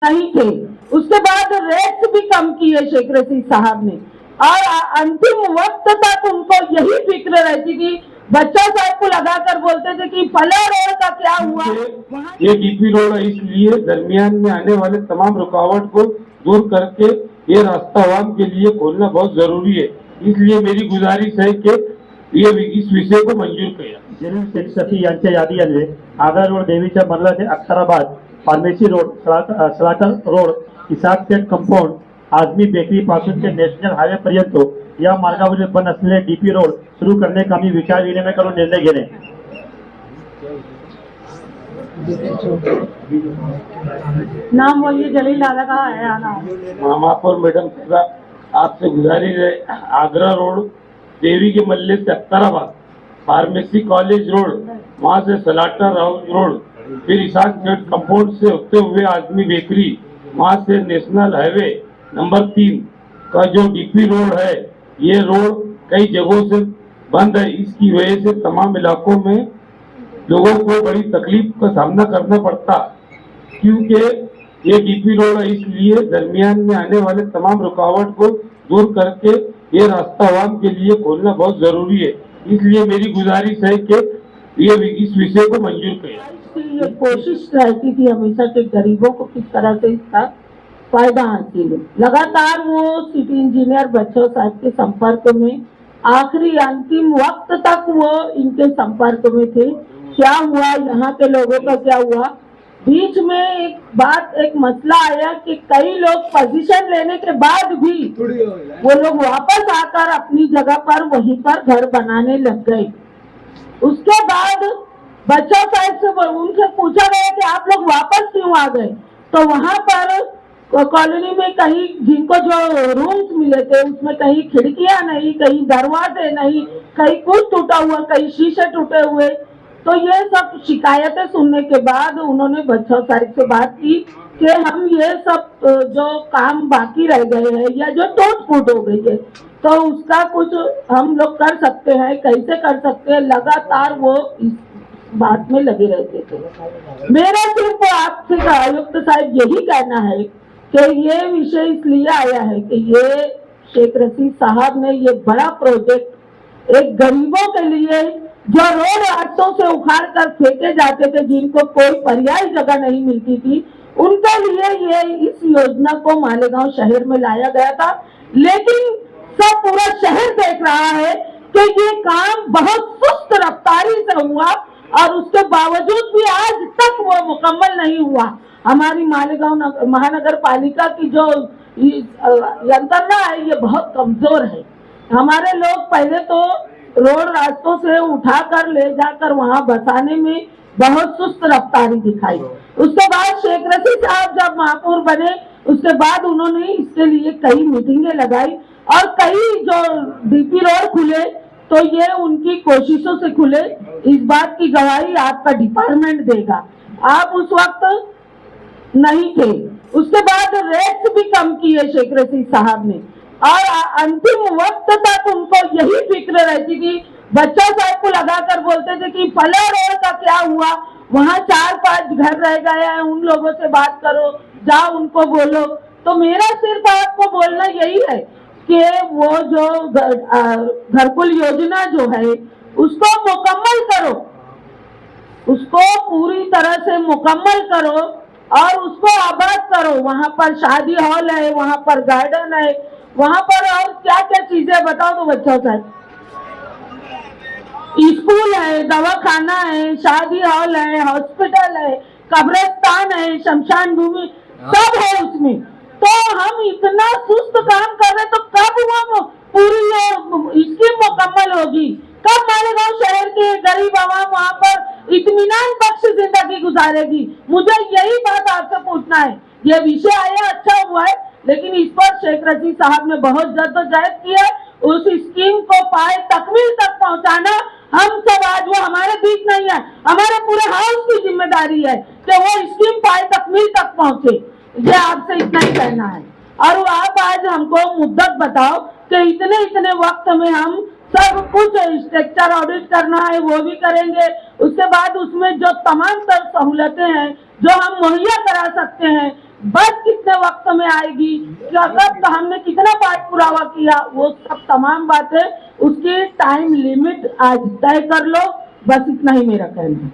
नहीं थे। उसके बाद रेट्स भी कम किए शेख रशीद साहब ने, और अंतिम वक्त तक उनको यही फिक्र रहती थी। बच्चा साहब को लगाकर बोलते थे कि फला रोड का क्या हुआ। ये डीपी रोड है, इसलिए दरमियान में आने वाले तमाम रुकावट को दूर करके ये रास्ता आवाम के लिए खोलना बहुत जरूरी है। इसलिए मेरी गुजारिश है कि ये इस विषय को मंजूर किया। जलील शेख शफी यांच्या यादीने आग्रा रोड, देवीच्या मरला ते अक्षराबाद, फार्मेसी रोड, सलाटर रोड, इसाक सेट कंपाऊंड, आझमी बेकरी पासून ते नॅशनल हायवे पर्यंत या मार्गावरील बंद असलेले डीपी रोड सुरू करणे का मी विचार विनिमय करून निर्णय घेणे। नाम बोलिए, जलील दादा का है आना। मामापुर मैडम आपसे गुजारिश है, आगरा रोड, देवी के मल्ले से अख्तराबाद, फार्मेसी कॉलेज रोड, वहाँ से सलाटर हाउस रोड, फिर इसाक सेट कंपाउंड से होते हुए आजमी बेकरी, वहाँ से नेशनल हाईवे नंबर 3 का जो डीपी रोड है, ये रोड कई जगहों से बंद है। इसकी वजह से तमाम इलाकों में लोगों को बड़ी तकलीफ का सामना करना पड़ता, क्योंकि ये डीपी रोड है, इसलिए दरमियान में आने वाले तमाम रुकावट को दूर करके ये रास्ता आवाम के लिए खोलना बहुत जरूरी है। इसलिए मेरी गुजारिश है कि ये इस विषय को मंजूर करें। ये कोशिश रहती थी हमेशा कि गरीबों को किस तरह से इसका फायदा हासिल हो। लगातार वो सिटी इंजीनियर बच्चों साहब के संपर्क में, आखिरी अंतिम वक्त तक वो इनके संपर्क में थे। क्या हुआ, यहाँ के लोगों का क्या हुआ, बीच में एक मसला आया कि कई लोग पोजीशन लेने के बाद भी वो लोग वापस आकर अपनी जगह पर वहीं पर घर बनाने लग गए। उसके बाद बच्चों साहब से उनसे पूछा गया कि आप लोग वापस क्यों आ गए, तो वहां पर कॉलोनी में कहीं जिनको जो रूम्स मिले थे उसमें कहीं खिड़कियां नहीं, कहीं दरवाजे नहीं, कहीं कुछ टूटा हुआ, कहीं शीशे टूटे हुए। तो ये सब शिकायतें सुनने के बाद उन्होंने बच्चों साहब से बात की कि हम ये सब जो काम बाकी रह गए हैं या जो टूट फूट हो गई है, तो उसका कुछ हम लोग कर सकते हैं, कैसे कर सकते हैं। लगातार वो इस बात में लगे रहते थे। मेरा सिर्फ आपसे आयुक्त साहब यही कहना है कि ये विषय इसलिए आया है कि ये शेख रशीद साहब ने ये बड़ा प्रोजेक्ट एक गरीबों के लिए जो रोड रास्तों से उखाड़ कर फेंके जाते थे, जिनको कोई पर्यायी जगह नहीं मिलती थी, उनके लिए ये इस योजना को मालेगांव शहर में लाया गया था। लेकिन सब पूरा शहर देख रहा है कि ये काम बहुत सुस्त रफ्तारी से हुआ और उसके बावजूद भी आज तक वो मुकम्मल नहीं हुआ। हमारी मालेगांव महानगर पालिका की जो यंत्रणा है ये बहुत कमजोर है। हमारे लोग पहले तो रोड रास्तों से उठाकर ले जाकर वहां बसाने में बहुत सुस्त रफ्तारी दिखाई। उसके बाद शेख रशीद साहब जब महापौर बने, उसके बाद उन्होंने इसके लिए कई मीटिंगें लगाई और कई जो डीपी रोड खुले, तो ये उनकी कोशिशों से खुले। इस बात की गवाही आपका डिपार्टमेंट देगा। आप उस वक्त नहीं थे। उसके बाद रेट्स भी कम किए शेख रशीद साहब ने, और अंतिम वक्त तक उनको यही फिक्र रहती थी। बच्चा साहब को लगाकर बोलते थे कि फला रोड का क्या हुआ, वहाँ 4-5 घर रह गए हैं, उन लोगों से बात करो, जाओ उनको बोलो। तो मेरा सिर्फ आपको बोलना यही है कि वो जो घरकुल योजना जो है उसको मुकम्मल करो, उसको पूरी तरह से मुकम्मल करो और उसको आबाद करो। वहाँ पर शादी हॉल है, वहाँ पर गार्डन है, वहाँ पर और क्या क्या चीजें बताओ तो बच्चों साहब। स्कूल है, दवाखाना है, शादी हॉल है, हॉस्पिटल है, कब्रिस्तान है, शमशान भूमि सब है उसमें। तो हम इतना सुस्त काम कर रहे, तो कब वो पूरी स्कीम मुकम्मल होगी, कब मालेगांव शहर के गरीब आवाम वहाँ पर इत्मीनान बख्श जिंदगी गुजारेगी। मुझे यही बात आपसे पूछना है। ये विषय आया अच्छा हुआ है, लेकिन इस पर शेख रशीद साहब ने बहुत जद्दोजहद की है। उस स्कीम को पाए तकमील तक पहुंचाना हम सब, आज वो हमारे बीच नहीं है, हमारे पूरे हाउस की जिम्मेदारी है कि वो स्कीम पाए तकमील तक पहुंचे। ये आपसे इतना ही कहना है। और आप आज हमको मुद्दत बताओ कि इतने वक्त में हम सब कुछ स्ट्रक्चर ऑडिट करना है, वो भी करेंगे। उसके बाद उसमें जो तमाम तर सहूलतें हैं जो हम मुहैया करा सकते हैं, बस कितने वक्त में आएगी, क्या कब हमने कितना बात पुरावा किया, वो सब तमाम बातें उसकी टाइम लिमिट आज तय कर लो। बस इतना ही मेरा कहना है।